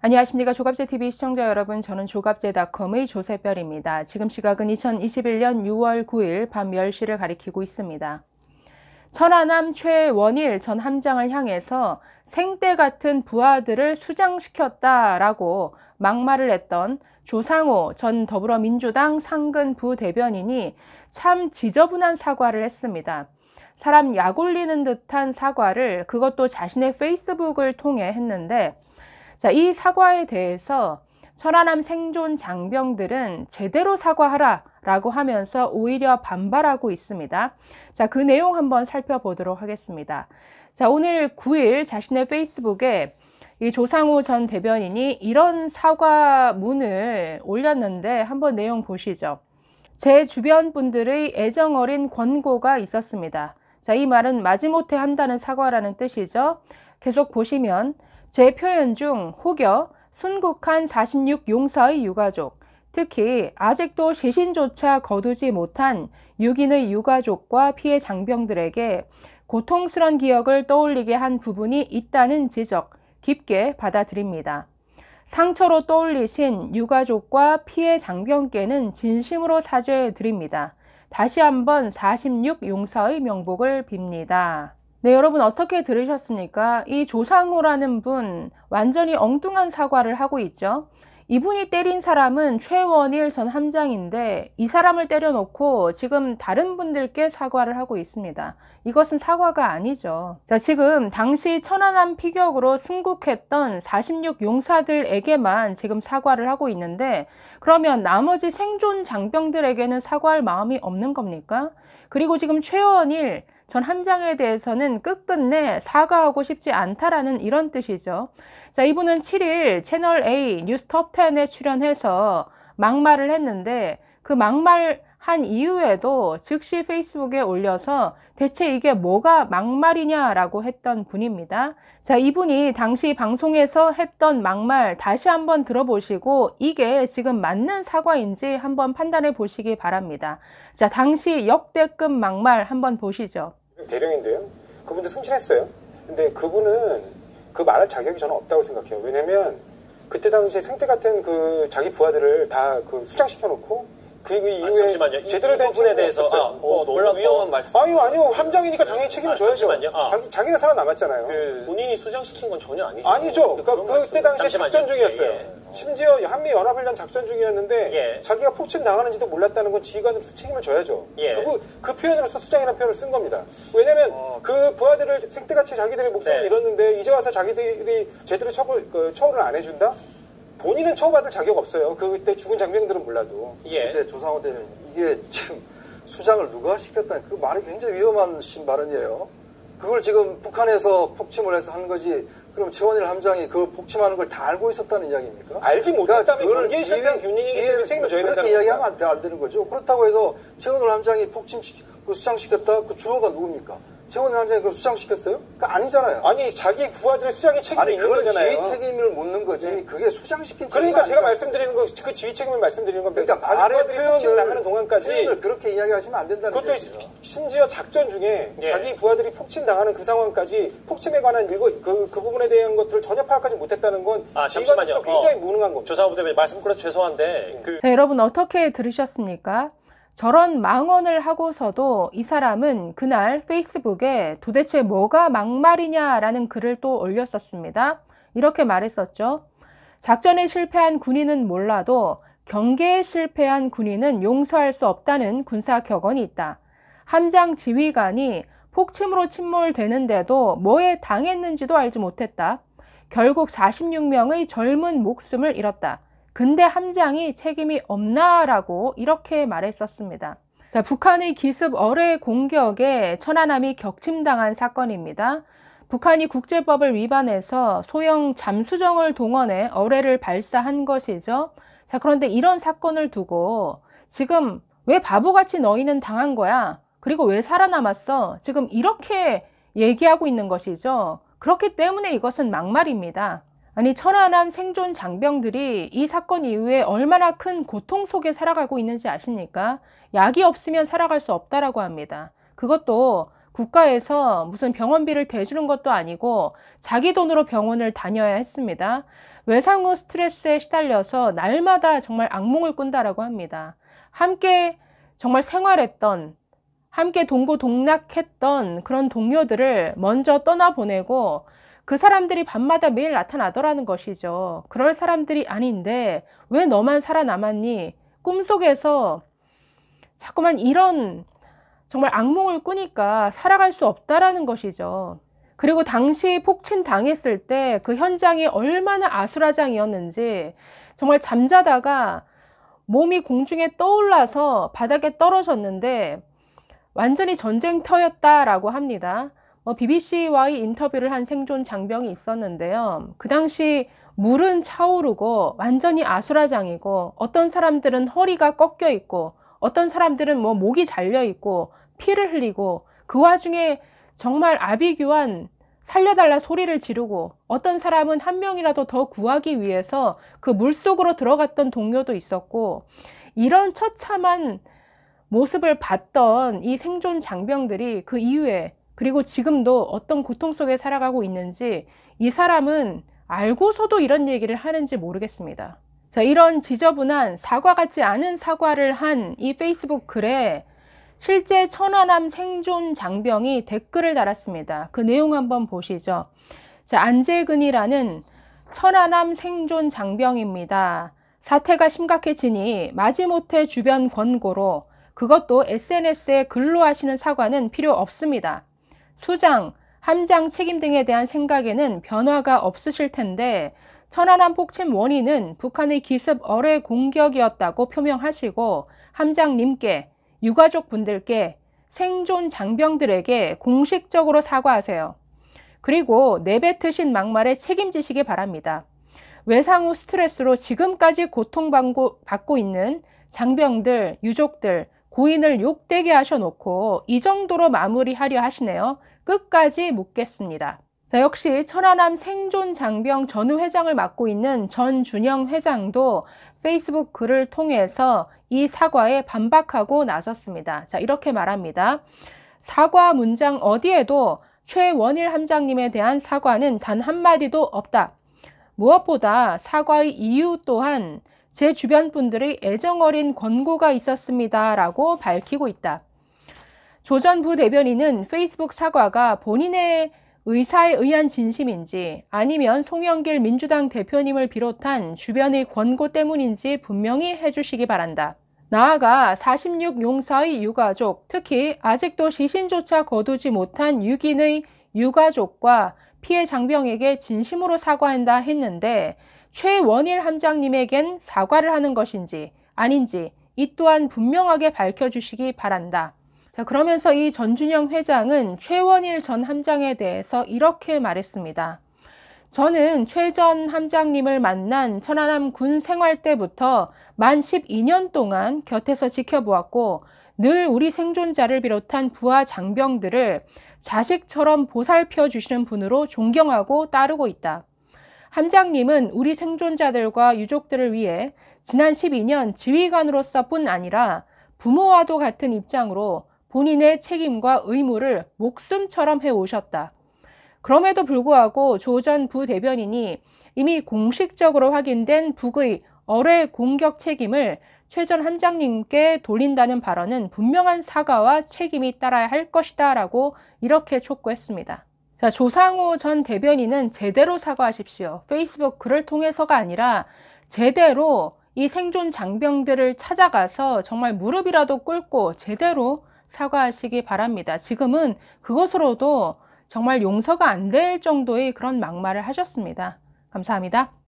안녕하십니까. 조갑제TV 시청자 여러분, 저는 조갑제닷컴의 조세별입니다. 지금 시각은 2021년 6월 9일 밤 10시를 가리키고 있습니다. 천안함 최원일 전 함장을 향해서 생떼 같은 부하들을 수장시켰다라고 막말을 했던 조상호 전 더불어민주당 상근 부대변인이 참 지저분한 사과를 했습니다. 사람 약 올리는 듯한 사과를, 그것도 자신의 페이스북을 통해 했는데, 자, 이 사과에 대해서 천안함 생존 장병들은 제대로 사과하라 라고 하면서 오히려 반발하고 있습니다. 자, 그 내용 한번 살펴보도록 하겠습니다. 자, 오늘 9일 자신의 페이스북에 이 조상호 전 대변인이 이런 사과문을 올렸는데 한번 내용 보시죠. 제 주변 분들의 애정 어린 권고가 있었습니다. 자, 이 말은 마지못해 한다는 사과라는 뜻이죠. 계속 보시면 제 표현 중 혹여 순국한 46 용사의 유가족, 특히 아직도 시신조차 거두지 못한 6인의 유가족과 피해 장병들에게 고통스런 기억을 떠올리게 한 부분이 있다는 지적 깊게 받아들입니다. 상처로 떠올리신 유가족과 피해 장병께는 진심으로 사죄해 드립니다. 다시 한번 46 용사의 명복을 빕니다. 네, 여러분 어떻게 들으셨습니까? 이 조상호라는 분 완전히 엉뚱한 사과를 하고 있죠. 이분이 때린 사람은 최원일 전 함장인데 이 사람을 때려놓고 지금 다른 분들께 사과를 하고 있습니다. 이것은 사과가 아니죠. 자, 지금 당시 천안함 피격으로 순국했던 46 용사들에게만 지금 사과를 하고 있는데, 그러면 나머지 생존 장병들에게는 사과할 마음이 없는 겁니까? 그리고 지금 최원일 전 함장에 대해서는 끝끝내 사과하고 싶지 않다라는 이런 뜻이죠. 자, 이분은 7일 채널 A 뉴스 톱10에 출연해서 막말을 했는데, 그 막말한 이후에도 즉시 페이스북에 올려서 대체 이게 뭐가 막말이냐라고 했던 분입니다. 자, 이분이 당시 방송에서 했던 막말 다시 한번 들어보시고 이게 지금 맞는 사과인지 한번 판단해 보시기 바랍니다. 자, 당시 역대급 막말 한번 보시죠. 대령인데요. 그분도 승진했어요. 근데 그분은 그 말할 자격이 저는 없다고 생각해요. 왜냐면 그때 당시에 생떼 같은 그 자기 부하들을 다 그 수장시켜 놓고 그 이후에 잠시만요. 제대로 된 부분에 대해서 너무 위험한 말씀. 아니요. 함장이니까 당연히 책임을 져야죠. 자기는 살아남았잖아요. 본인이 수장시킨 건 전혀 아니죠. 아니죠. 그때 당시에 작전 중이었어요. 예. 심지어 한미연합훈련 작전 중이었는데 자기가 폭침 당하는지도 몰랐다는 건 지휘관으로서 책임을 져야죠. 그 표현으로서 수장이라는 표현을 쓴 겁니다. 왜냐면 그 부하들을 생떼같이 자기들의 목숨을 잃었는데 이제 와서 자기들이 제대로 처우를 안 해준다? 본인은 처우받을 자격 없어요. 그때 죽은 장병들은 몰라도. 근데 조상호 대변인, 이게 지금 수장을 누가 시켰다니, 그 말이 굉장히 위험한 발언이에요. 그걸 지금 북한에서 폭침을 해서 한 거지, 그럼 최원일 함장이 그 폭침하는 걸 다 알고 있었다는 이야기입니까? 알지 못했다면 경계에 시작한 균형이기 때문에 책임을 져야 된다는 그렇게 이야기하면 안 되는 거죠. 그렇다고 해서 최원일 함장이 수장시켰다? 그 주어가 누굽니까? 최원일 함장이 그럼 수장시켰어요? 그거 아니잖아요. 아니, 자기 부하들의 수장의 책임이 있는 거잖아요. 지휘 책임을 묻는 거지. 그게 수장시킨 그러니까 제가 말씀드리는 거, 그 지휘 책임을 말씀드리는 겁니다. 그러니까 말의 표현을 나가는 동안까지 표현을 그렇게 이야기하시면 안 된다는 그것도 얘기죠. 심지어 작전 중에 자기 부하들이 폭침 당하는 그 상황까지 폭침에 관한 그 부분에 대한 것들을 전혀 파악하지 못했다는 건 지휘관으로서 굉장히 무능한 겁니다. 조상호 대변인 말씀 그래서 죄송한데 자, 여러분 어떻게 들으셨습니까? 저런 망언을 하고서도 이 사람은 그날 페이스북에 도대체 뭐가 막말이냐라는 글을 또 올렸었습니다. 이렇게 말했었죠. 작전에 실패한 군인은 몰라도 경계에 실패한 군인은 용서할 수 없다는 군사 격언이 있다. 함장 지휘관이 폭침으로 침몰되는데도 뭐에 당했는지도 알지 못했다. 결국 46명의 젊은 목숨을 잃었다. 근데 함장이 책임이 없나라고 이렇게 말했었습니다. 자, 북한의 기습 어뢰 공격에 천안함이 격침당한 사건입니다. 북한이 국제법을 위반해서 소형 잠수정을 동원해 어뢰를 발사한 것이죠. 자, 그런데 이런 사건을 두고 지금 왜 바보같이 너희는 당한 거야? 그리고 왜 살아남았어? 지금 이렇게 얘기하고 있는 것이죠. 그렇기 때문에 이것은 막말입니다. 아니, 천안함 생존 장병들이 이 사건 이후에 얼마나 큰 고통 속에 살아가고 있는지 아십니까? 약이 없으면 살아갈 수 없다라고 합니다. 그것도 국가에서 무슨 병원비를 대주는 것도 아니고 자기 돈으로 병원을 다녀야 했습니다. 외상 후 스트레스에 시달려서 날마다 정말 악몽을 꾼다라고 합니다. 함께 정말 생활했던, 함께 동고동락했던 그런 동료들을 먼저 떠나보내고 그 사람들이 밤마다 매일 나타나더라는 것이죠. 그럴 사람들이 아닌데 왜 너만 살아남았니? 꿈속에서 자꾸만 이런 정말 악몽을 꾸니까 살아갈 수 없다라는 것이죠. 그리고 당시 폭침 당했을 때 그 현장이 얼마나 아수라장이었는지, 정말 잠자다가 몸이 공중에 떠올라서 바닥에 떨어졌는데 완전히 전쟁터였다라고 합니다. BBC와의 인터뷰를 한 생존 장병이 있었는데요. 그 당시 물은 차오르고 완전히 아수라장이고, 어떤 사람들은 허리가 꺾여 있고, 어떤 사람들은 목이 잘려 있고 피를 흘리고, 그 와중에 정말 아비규환 살려달라 소리를 지르고, 어떤 사람은 한 명이라도 더 구하기 위해서 그 물속으로 들어갔던 동료도 있었고, 이런 처참한 모습을 봤던 이 생존 장병들이 그 이후에, 그리고 지금도 어떤 고통 속에 살아가고 있는지 이 사람은 알고서도 이런 얘기를 하는지 모르겠습니다. 자, 이런 지저분한 사과 같지 않은 사과를 한 이 페이스북 글에 실제 천안함 생존 장병이 댓글을 달았습니다. 그 내용 한번 보시죠. 자, 안재근이라는 천안함 생존 장병입니다. 사태가 심각해지니 마지못해 주변 권고로, 그것도 SNS에 글로 하시는 사과는 필요 없습니다. 수장, 함장 책임 등에 대한 생각에는 변화가 없으실 텐데, 천안함 폭침 원인은 북한의 기습 어뢰 공격이었다고 표명하시고, 함장님께, 유가족 분들께, 생존 장병들에게 공식적으로 사과하세요. 그리고 내뱉으신 막말에 책임지시기 바랍니다. 외상 후 스트레스로 지금까지 고통받고 있는 장병들, 유족들, 고인을 욕되게 하셔놓고 이 정도로 마무리하려 하시네요. 끝까지 묻겠습니다. 자, 역시 천안함 생존 장병 전후 회장을 맡고 있는 전준영 회장도 페이스북 글을 통해서 이 사과에 반박하고 나섰습니다. 자, 이렇게 말합니다. 사과 문장 어디에도 최원일 함장님에 대한 사과는 단 한마디도 없다. 무엇보다 사과의 이유 또한 제 주변 분들의 애정어린 권고가 있었습니다. 라고 밝히고 있다. 조 전 부대변인은 페이스북 사과가 본인의 의사에 의한 진심인지 아니면 송영길 민주당 대표님을 비롯한 주변의 권고 때문인지 분명히 해주시기 바란다. 나아가 46 용사의 유가족, 특히 아직도 시신조차 거두지 못한 6인의 유가족과 피해 장병에게 진심으로 사과한다 했는데, 최원일 함장님에겐 사과를 하는 것인지 아닌지 이 또한 분명하게 밝혀주시기 바란다. 자, 그러면서 이 전준영 회장은 최원일 전 함장에 대해서 이렇게 말했습니다. 저는 최 전 함장님을 만난 천안함 군 생활 때부터 만 12년 동안 곁에서 지켜보았고, 늘 우리 생존자를 비롯한 부하 장병들을 자식처럼 보살펴 주시는 분으로 존경하고 따르고 있다. 함장님은 우리 생존자들과 유족들을 위해 지난 12년 지휘관으로서 뿐 아니라 부모와도 같은 입장으로 본인의 책임과 의무를 목숨처럼 해오셨다. 그럼에도 불구하고 조 전 부대변인이 이미 공식적으로 확인된 북의 어뢰 공격 책임을 최 전 함장님께 돌린다는 발언은 분명한 사과와 책임이 따라야 할 것이다 라고 이렇게 촉구했습니다. 자, 조상호 전 대변인은 제대로 사과하십시오. 페이스북 글을 통해서가 아니라 제대로 이 생존 장병들을 찾아가서 정말 무릎이라도 꿇고 제대로 사과하시기 바랍니다. 지금은 그것으로도 정말 용서가 안 될 정도의 그런 막말을 하셨습니다. 감사합니다.